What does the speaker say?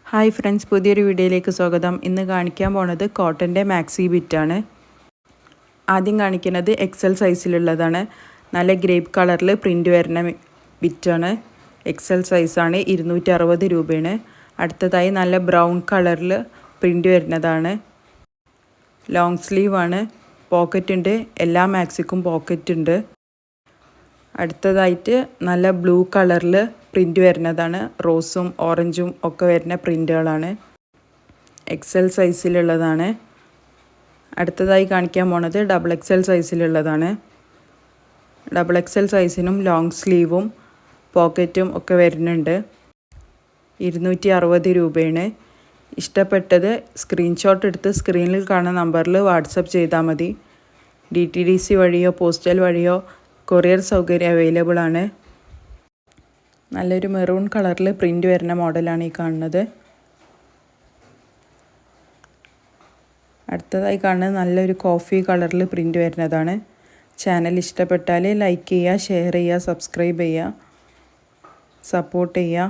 Hi friends, പുതിയൊരു വീഡിയോയിലേക്ക് സ്വാഗതം. ഇന്ന് കാണിക്കാൻ പോണത് കോട്ടൻ്റെ മാക്സി ബിറ്റാണ്. ആദ്യം കാണിക്കുന്നത് എക്സൽ സൈസിലുള്ളതാണ്. നല്ല ഗ്രേപ്പ് കളറിൽ പ്രിൻ്റ് വരുന്ന ബിറ്റാണ്. എക്സൽ സൈസാണ്. 260 രൂപയാണ്. അടുത്തതായി നല്ല ബ്രൗൺ കളറിൽ പ്രിൻ്റ് വരുന്നതാണ്. ലോങ് സ്ലീവാണ്. പോക്കറ്റ് ഉണ്ട്. എല്ലാ മാക്സിക്കും പോക്കറ്റ് ഉണ്ട്. അടുത്തതായിട്ട് നല്ല ബ്ലൂ കളറിൽ പ്രിൻ്റ് വരുന്നതാണ്. റോസും ഓറഞ്ചും ഒക്കെ വരുന്ന പ്രിൻ്റുകളാണ്. എക്സൽ സൈസിലുള്ളതാണ്. അടുത്തതായി കാണിക്കാൻ പോണത് ഡബിൾ എക്സൽ സൈസിലുള്ളതാണ്. ഡബിൾ എക്സൽ സൈസിനും ലോങ് സ്ലീവും പോക്കറ്റും ഒക്കെ വരുന്നുണ്ട്. 260 രൂപയാണ്. ഇഷ്ടപ്പെട്ടത് സ്ക്രീൻഷോട്ട് എടുത്ത് സ്ക്രീനിൽ കാണുന്ന നമ്പറിൽ വാട്സപ്പ് ചെയ്താൽ മതി. DTDC വഴിയോ പോസ്റ്റൽ വഴിയോ കൊറിയർ സൗകര്യം അവൈലബിൾ ആണ്. നല്ലൊരു മെറൂൺ കളറിൽ പ്രിൻ്റ് വരുന്ന മോഡലാണ് ഈ കാണുന്നത്. അടുത്തതായി കാണുന്നത് നല്ലൊരു കോഫി കളറിൽ പ്രിൻ്റ് വരുന്നതാണ്. ചാനൽ ഇഷ്ടപ്പെട്ടാൽ ലൈക്ക് ചെയ്യുക, ഷെയർ ചെയ്യുക, സബ്സ്ക്രൈബ് ചെയ്യുക, സപ്പോർട്ട് ചെയ്യുക.